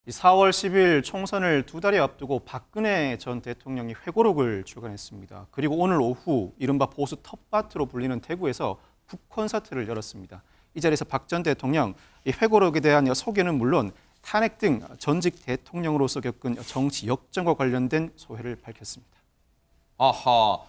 4월 10일 총선을 2달이 앞두고 박근혜 전 대통령이 회고록을 출간했습니다. 그리고 오늘 오후 이른바 보수 텃밭으로 불리는 대구에서 북콘서트를 열었습니다. 이 자리에서 박 전 대통령 이 회고록에 대한 소개는 물론 탄핵 등 전직 대통령으로서 겪은 정치 역전과 관련된 소회를 밝혔습니다. 아하,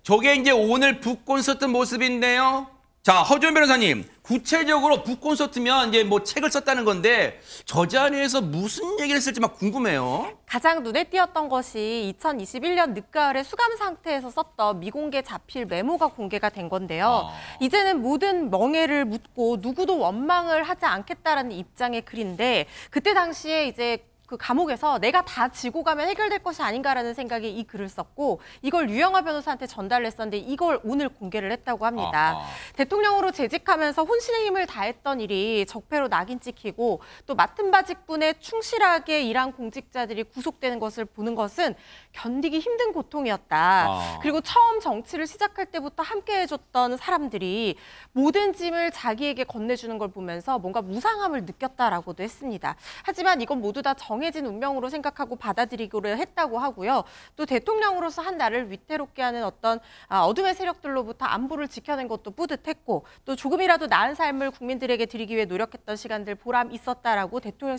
저게 이제 오늘 북콘서트 모습인데요. 자, 허준 변호사님, 구체적으로 북콘서트면 이제 뭐 책을 썼다는 건데 저 자리에서 무슨 얘기를 했을지 막 궁금해요. 가장 눈에 띄었던 것이 2021년 늦가을에 수감 상태에서 썼던 미공개 자필 메모가 공개가 된 건데요. 이제는 모든 멍해를 묻고 누구도 원망을 하지 않겠다라는 입장의 글인데 그때 당시에 이제 그 감옥에서 내가 다 지고 가면 해결될 것이 아닌가라는 생각에 이 글을 썼고 이걸 유영하 변호사한테 전달을 했었는데 이걸 오늘 공개를 했다고 합니다. 대통령으로 재직하면서 혼신의 힘을 다했던 일이 적폐로 낙인 찍히고 또 맡은 바 직분에 충실하게 일한 공직자들이 구속되는 것을 보는 것은 견디기 힘든 고통이었다. 그리고 처음 정치를 시작할 때부터 함께 해줬던 사람들이 모든 짐을 자기에게 건네주는 걸 보면서 뭔가 무상함을 느꼈다라고도 했습니다. 하지만 이건 모두 다 정해진 운명으로 생각하고 받아들이기로 했다고 하고요. 또 대통령으로서 한 나를 위태롭게 하는 어떤 어둠의 세력들로부터 안보를 지켜낸 것도 뿌듯했고 또 조금이라도 나은 삶을 국민들에게 드리기 위해 노력했던 시간들 보람 있었다라고 대통령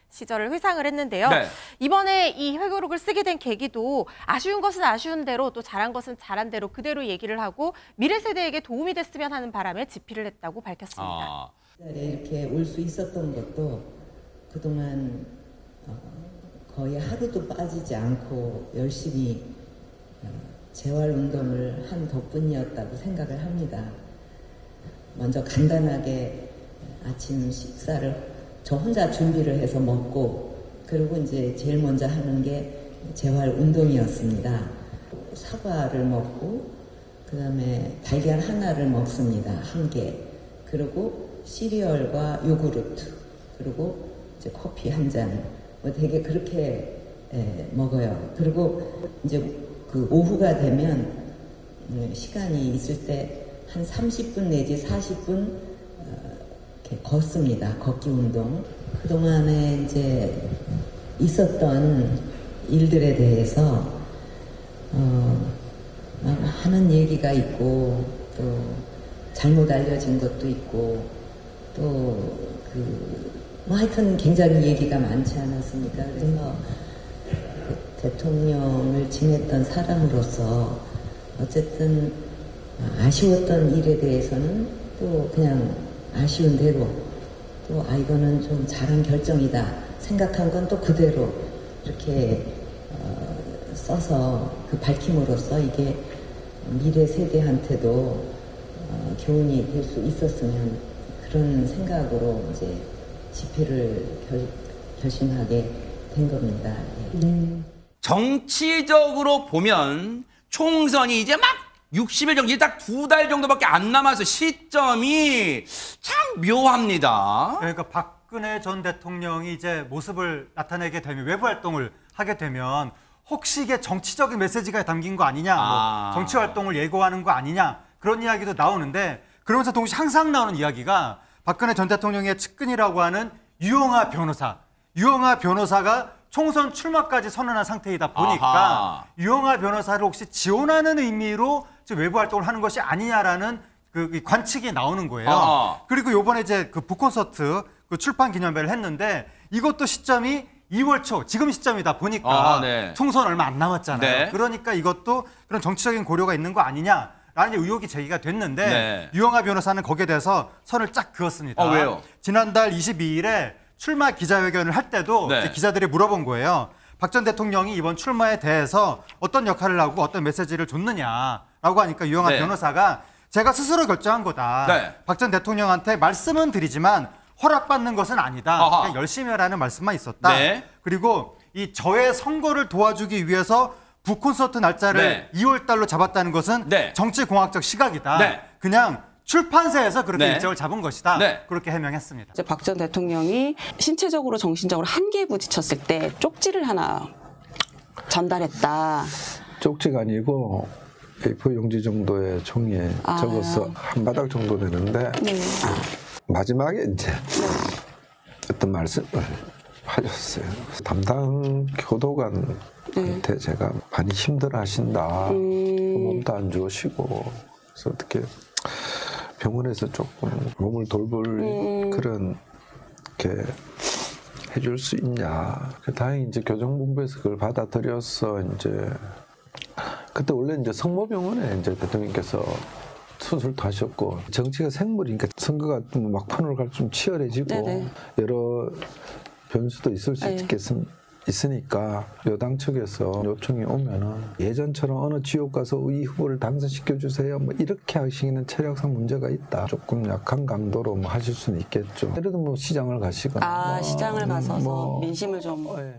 시절을 회상을 했는데요. 네. 이번에 이 회고록을 쓰게 된 계기도 아쉬운 것은 아쉬운 대로 또 잘한 것은 잘한 대로 그대로 얘기를 하고 미래 세대에게 도움이 됐으면 하는 바람에 집필을 했다고 밝혔습니다. 이렇게 올 수 있었던 것도 그동안 거의 하루도 빠지지 않고 열심히 재활운동을 한 덕분이었다고 생각을 합니다. 먼저 간단하게 아침 식사를 저 혼자 준비를 해서 먹고 그리고 이제 제일 먼저 하는 게 재활운동이었습니다. 사과를 먹고 그 다음에 달걀 하나를 먹습니다. 1개. 그리고 시리얼과 요구르트 그리고 이제 커피 한 잔. 되게 그렇게 먹어요. 그리고 이제 그 오후가 되면 시간이 있을 때 한 30분 내지 40분 이렇게 걷습니다. 걷기 운동. 그동안에 이제 있었던 일들에 대해서 하는 얘기가 있고 또 잘못 알려진 것도 있고 또 뭐 하여튼 굉장히 얘기가 많지 않았습니까? 그래서 대통령을 지냈던 사람으로서 어쨌든 아쉬웠던 일에 대해서는 또 그냥 아쉬운 대로 또 이거는 좀 잘한 결정이다 생각한 건 또 그대로 이렇게 써서 그 밝힘으로써 이게 미래 세대한테도 교훈이 될 수 있었으면 그런 생각으로 이제 집필을 결심하게 된 겁니다. 정치적으로 보면 총선이 이제 막 60일 정도, 이제 딱 2달 정도밖에 안 남아서 시점이 참 묘합니다. 그러니까 박근혜 전 대통령이 이제 모습을 나타내게 되면 외부 활동을 하게 되면 혹시 이게 정치적인 메시지가 담긴 거 아니냐, 뭐 정치 활동을 예고하는 거 아니냐 그런 이야기도 나오는데 그러면서 동시에 항상 나오는 이야기가 박근혜 전 대통령의 측근이라고 하는 유영하 변호사. 유영하 변호사가 총선 출마까지 선언한 상태이다 보니까 유영하 변호사를 혹시 지원하는 의미로 외부 활동을 하는 것이 아니냐라는 그 관측이 나오는 거예요. 그리고 요번에 이제 그 북콘서트 그 출판 기념회를 했는데 이것도 시점이 2월 초, 지금 시점이다 보니까 총선 얼마 안 남았잖아요. 그러니까 이것도 그런 정치적인 고려가 있는 거 아니냐. 라는 의혹이 제기가 됐는데 유영하 변호사는 거기에 대해서 선을 쫙 그었습니다. 왜요? 지난달 22일에 출마 기자회견을 할 때도 기자들이 물어본 거예요. 박 전 대통령이 이번 출마에 대해서 어떤 역할을 하고 어떤 메시지를 줬느냐라고 하니까 유영하 변호사가 제가 스스로 결정한 거다. 박 전 대통령한테 말씀은 드리지만 허락받는 것은 아니다. 그냥 열심히 하라는 말씀만 있었다. 그리고 이 저의 선거를 도와주기 위해서 북콘서트 날짜를 2월 달로 잡았다는 것은 정치공학적 시각이다. 그냥 출판사에서 그렇게 일정을 잡은 것이다. 그렇게 해명했습니다. 박 전 대통령이 신체적으로 정신적으로 한계에 부딪혔을 때 쪽지를 하나 전달했다. 쪽지가 아니고 A4 용지 정도의 종이에 적어서 한 바닥 정도 되는데 마지막에 이제 어떤 말씀을 하셨어요. 담당 교도관한테 제가 많이 힘들어하신다. 몸도 안 좋으시고 그래서 어떻게 병원에서 조금 몸을 돌볼 그런 게 해줄 수 있냐. 다행히 이제 교정본부에서 그걸 받아들여서 이제 그때 원래 이제 성모병원에 이제 대통령께서 수술도 하셨고 정치가 생물이니까 선거가 좀 막판으로 갈 좀 치열해지고 네네. 여러 변수도 있을 수 있으니까 여당 측에서 요청이 오면은 예전처럼 어느 지역 가서 이 후보를 당선시켜 주세요 뭐 이렇게 하시기는 체력상 문제가 있다. 조금 약한 강도로 뭐 하실 수는 있겠죠. 예를 들어 뭐 시장을 가시거나 시장을 가서 민심을 좀 예.